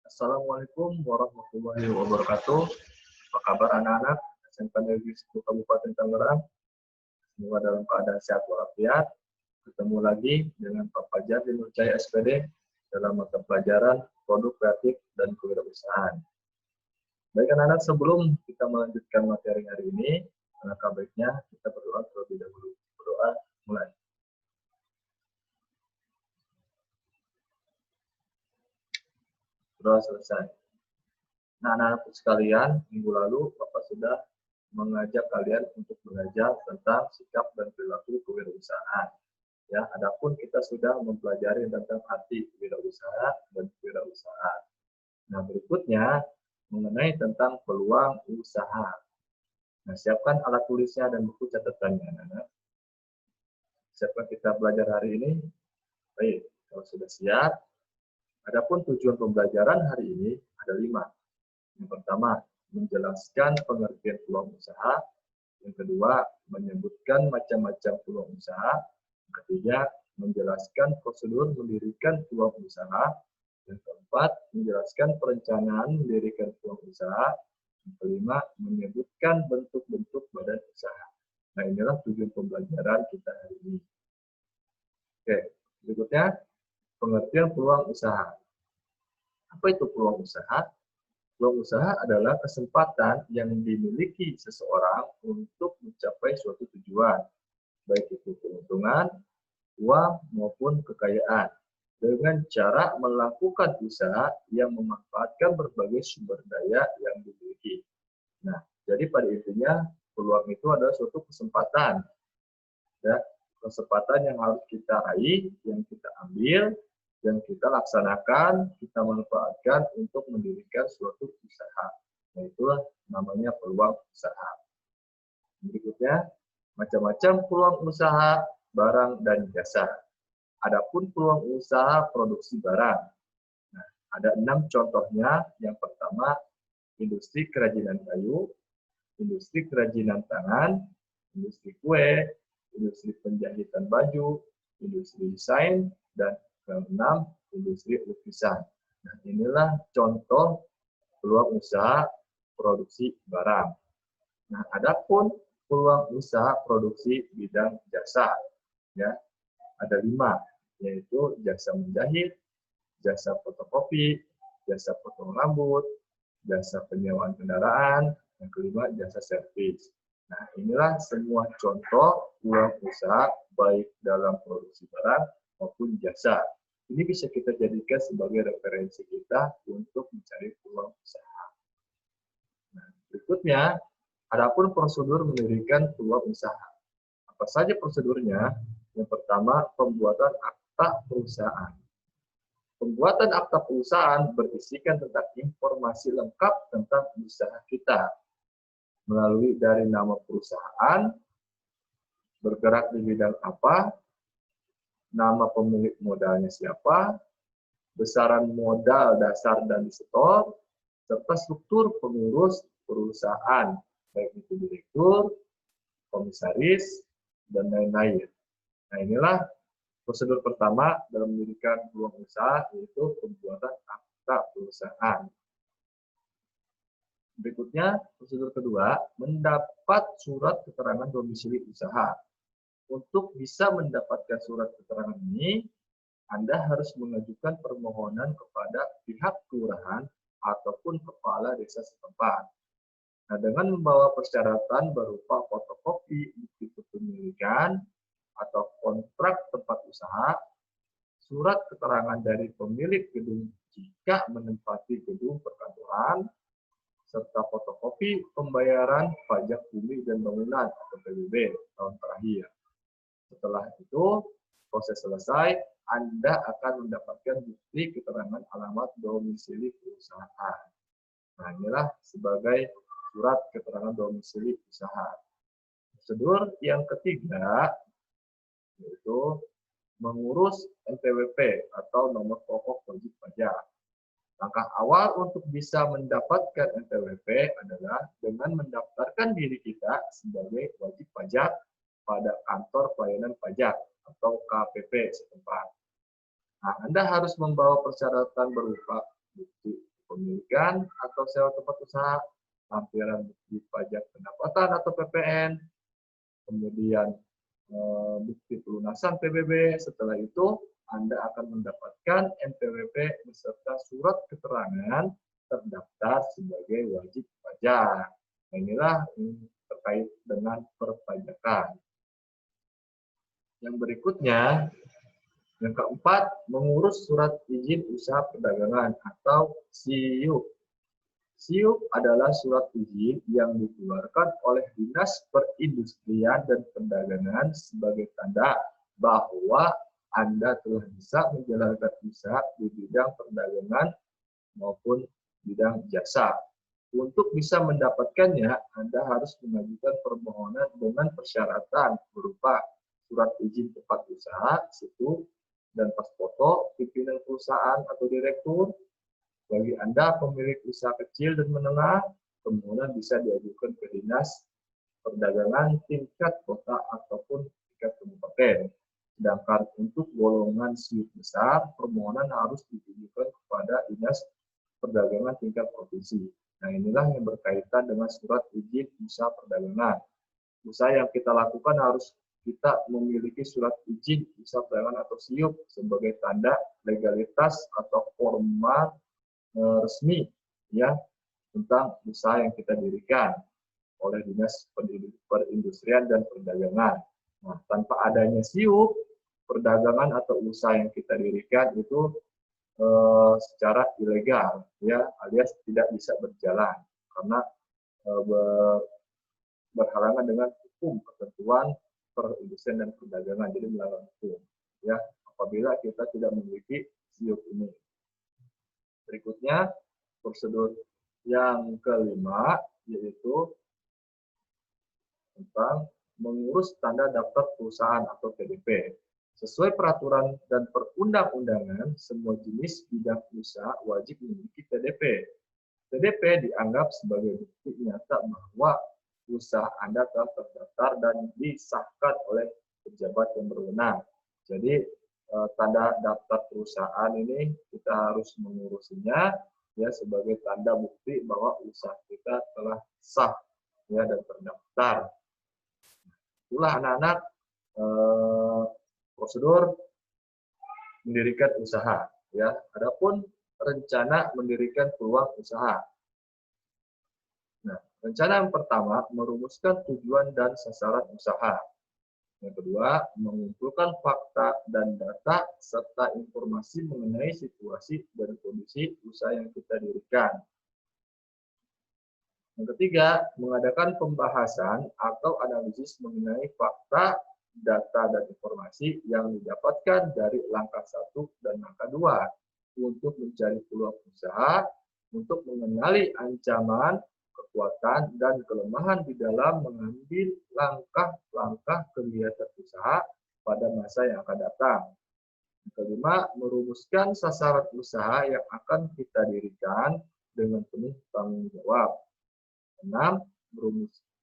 Assalamualaikum warahmatullahi wabarakatuh. Apa kabar anak-anak SMK Negeri 10 Kabupaten Tangerang? Semoga dalam keadaan sehat walafiat. Ketemu lagi dengan Pak Fajar di Nurjaya SPD dalam mata pelajaran Produk Kreatif dan Kewirausahaan. Baik anak-anak, sebelum kita melanjutkan materi hari ini, alangkah baiknya kita berdoa terlebih dahulu. Berdoa mulai. Berdoa selesai. Nah, anak-anak sekalian, minggu lalu Bapak sudah mengajak kalian untuk belajar tentang sikap dan perilaku kewirausahaan. Ya, adapun kita sudah mempelajari tentang arti wirausaha dan kewirausahaan. Nah, berikutnya mengenai tentang peluang usaha. Nah, siapkan alat tulisnya dan buku catatannya, anak-anak. Siapkan kita belajar hari ini? Baik, kalau sudah siap. Adapun tujuan pembelajaran hari ini ada 5. Yang pertama, menjelaskan pengertian peluang usaha. Yang kedua, menyebutkan macam-macam peluang usaha. Yang ketiga, menjelaskan prosedur mendirikan peluang usaha. Yang keempat, menjelaskan perencanaan mendirikan peluang usaha. Yang kelima, menyebutkan bentuk-bentuk badan usaha. Nah, inilah tujuan pembelajaran kita hari ini. Oke, berikutnya, pengertian peluang usaha. Apa itu peluang usaha? Peluang usaha adalah kesempatan yang dimiliki seseorang untuk mencapai suatu tujuan, baik itu keuntungan, uang, maupun kekayaan, dengan cara melakukan usaha yang memanfaatkan berbagai sumber daya yang dimiliki. Nah, jadi pada intinya peluang itu adalah suatu kesempatan, ya, kesempatan yang harus kita raih, yang kita ambil, yang kita laksanakan, kita manfaatkan untuk mendirikan suatu usaha. Nah, itulah namanya peluang usaha. Berikutnya, macam-macam peluang usaha, barang, dan jasa. Adapun peluang usaha produksi barang. Nah, ada 6 contohnya. Yang pertama, industri kerajinan kayu, industri kerajinan tangan, industri kue, industri penjahitan baju, industri desain, dan keenam, industri lukisan. Nah, inilah contoh peluang usaha produksi barang. Nah, adapun peluang usaha produksi bidang jasa, ya, ada 5, yaitu jasa menjahit, jasa fotokopi, jasa potong rambut, jasa penyewaan kendaraan, yang kelima jasa servis. Nah, inilah semua contoh peluang usaha baik dalam produksi barang maupun jasa. Ini bisa kita jadikan sebagai referensi kita untuk mencari peluang usaha. Nah, berikutnya, adapun prosedur mendirikan peluang usaha. Apa saja prosedurnya? Yang pertama, pembuatan akta perusahaan. Pembuatan akta perusahaan berisikan tentang informasi lengkap tentang usaha kita, melalui dari nama perusahaan, bergerak di bidang apa, nama pemilik modalnya siapa, besaran modal dasar dan disetor, serta struktur pengurus perusahaan, baik itu direktur, komisaris, dan lain-lain. Nah, inilah prosedur pertama dalam mendirikan peluang usaha, yaitu pembuatan akta perusahaan. Berikutnya, prosedur kedua, mendapat surat keterangan domisili usaha. Untuk bisa mendapatkan surat keterangan ini, Anda harus mengajukan permohonan kepada pihak kelurahan ataupun kepala desa setempat. Nah, dengan membawa persyaratan berupa fotokopi bukti kepemilikan atau kontrak tempat usaha, surat keterangan dari pemilik gedung jika menempati gedung perkantoran, serta fotokopi pembayaran pajak bumi dan bangunan atau PBB tahun terakhir. Setelah itu, proses selesai, Anda akan mendapatkan bukti keterangan alamat domisili perusahaan. Nah, inilah sebagai surat keterangan domisili usaha. Prosedur yang ketiga, yaitu mengurus NPWP atau nomor pokok wajib pajak. Langkah awal untuk bisa mendapatkan NPWP adalah dengan mendaftarkan diri kita sebagai wajib pajak pada kantor pelayanan pajak atau KPP setempat. Nah, Anda harus membawa persyaratan berupa bukti kepemilikan atau sewa tempat usaha, lampiran bukti pajak pendapatan atau PPN, kemudian bukti pelunasan PBB. Setelah itu Anda akan mendapatkan NPWP beserta surat keterangan terdaftar sebagai wajib pajak. Nah, inilah terkait dengan perpajakan. Yang berikutnya, yang keempat, mengurus surat izin usaha perdagangan atau SIUP. SIUP adalah surat izin yang dikeluarkan oleh Dinas Perindustrian dan Perdagangan sebagai tanda bahwa Anda telah bisa menjalankan usaha di bidang perdagangan maupun bidang jasa. Untuk bisa mendapatkannya, Anda harus mengajukan permohonan dengan persyaratan berupa surat izin tempat usaha, situ, dan pas foto pimpinan perusahaan atau direktur. Bagi Anda pemilik usaha kecil dan menengah, permohonan bisa diajukan ke Dinas Perdagangan tingkat kota ataupun tingkat kabupaten. Sedangkan untuk golongan SIUP besar, permohonan harus ditujukan kepada Dinas Perdagangan tingkat provinsi. Nah, inilah yang berkaitan dengan surat izin usaha perdagangan. Usaha yang kita lakukan harus kita memiliki surat izin usaha perdagangan atau SIUP sebagai tanda legalitas atau formal resmi ya tentang usaha yang kita dirikan oleh Dinas Perindustrian dan Perdagangan. Nah, tanpa adanya SIUP, perdagangan atau usaha yang kita dirikan itu secara ilegal ya, alias tidak bisa berjalan karena berhalangan dengan hukum ketentuan perindustrian dan perdagangan, jadi melanggar hukum ya apabila kita tidak memiliki SIUP ini. Berikutnya prosedur yang kelima yaitu tentang mengurus tanda daftar perusahaan atau TDP. Sesuai peraturan dan perundang-undangan, semua jenis bidang usaha wajib memiliki TDP. TDP dianggap sebagai bukti nyata bahwa usaha Anda telah terdaftar dan disahkan oleh pejabat yang berwenang. Jadi tanda daftar perusahaan ini kita harus mengurusinya ya sebagai tanda bukti bahwa usaha kita telah sah ya dan terdaftar. Itulah anak-anak prosedur mendirikan usaha ya. Adapun rencana mendirikan peluang usaha. Nah, rencana yang pertama merumuskan tujuan dan sasaran usaha. Yang kedua, mengumpulkan fakta dan data serta informasi mengenai situasi dan kondisi usaha yang kita dirikan. Yang ketiga, mengadakan pembahasan atau analisis mengenai fakta, data, dan informasi yang didapatkan dari langkah 1 dan langkah 2 untuk mencari peluang usaha, untuk mengenali ancaman, kekuatan, dan kelemahan di dalam mengambil langkah-langkah kegiatan usaha pada masa yang akan datang. Yang kelima, merumuskan sasaran usaha yang akan kita dirikan dengan penuh tanggung jawab.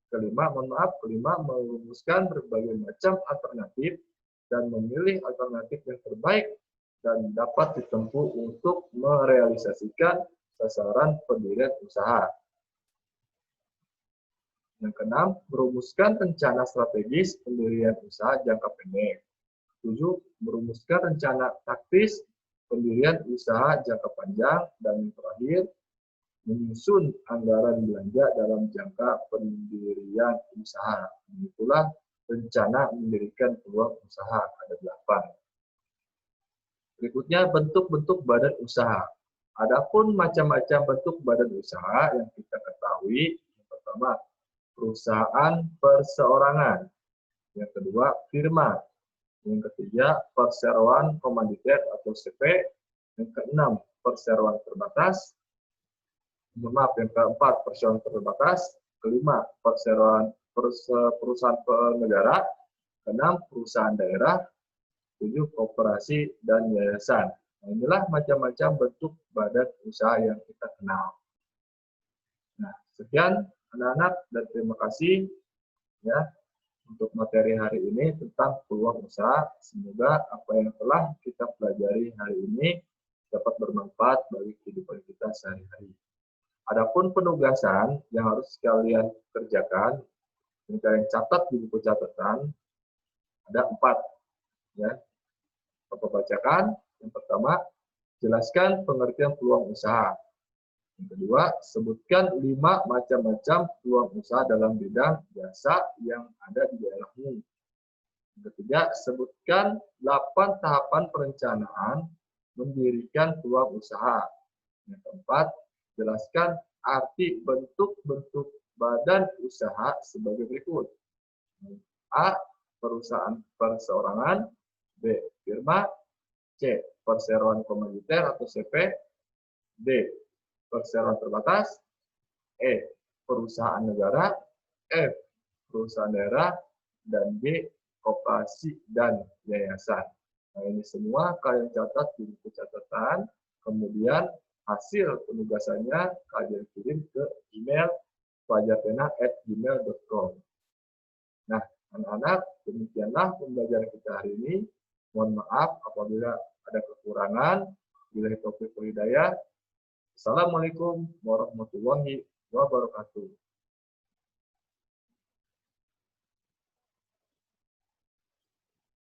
Kelima, merumuskan berbagai macam alternatif dan memilih alternatif yang terbaik dan dapat ditempuh untuk merealisasikan sasaran pendirian usaha. Yang keenam, merumuskan rencana strategis pendirian usaha jangka pendek. 7. Merumuskan rencana taktis pendirian usaha jangka panjang. Dan yang terakhir, menyusun anggaran belanja dalam jangka pendirian usaha. Itulah rencana mendirikan peluang usaha, ada 8. Berikutnya, bentuk-bentuk badan usaha. Adapun macam-macam bentuk badan usaha yang kita ketahui, yang pertama, perusahaan perseorangan. Yang kedua, firma. Yang ketiga, perseroan komanditer atau CP. Yang keenam, perseroan terbatas. Yang keempat, perseroan terbatas. Kelima, perusahaan negara. Keenam, perusahaan daerah. 7, koperasi dan yayasan. Nah, inilah macam-macam bentuk badan usaha yang kita kenal. Nah, sekian anak-anak dan terima kasih ya untuk materi hari ini tentang peluang usaha. Semoga apa yang telah kita pelajari hari ini dapat bermanfaat bagi kehidupan kita sehari-hari. Adapun penugasan yang harus kalian kerjakan, yang kalian catat di buku catatan, ada 4. Ya. Bapak bacakan. Yang pertama, jelaskan pengertian peluang usaha. Yang kedua, sebutkan 5 macam-macam peluang usaha dalam bidang jasa yang ada di daerahmu. Yang ketiga, sebutkan 8 tahapan perencanaan mendirikan peluang usaha. Yang keempat, jelaskan arti bentuk-bentuk badan usaha sebagai berikut. A. Perusahaan perseorangan. B. Firma. C. Perseroan komunitas atau CP. D. Perseroan terbatas. E. Perusahaan negara. F. Perusahaan daerah. Dan D. Koperasi dan yayasan. Nah, ini semua kalian catat di buku catatan. Kemudian hasil penugasannya kalian kirim ke email fajartena@gmail.com. Nah, anak-anak, demikianlah pembelajaran kita hari ini. Mohon maaf apabila ada kekurangan. Billahi taufiq wal hidayah. Assalamualaikum warahmatullahi wabarakatuh.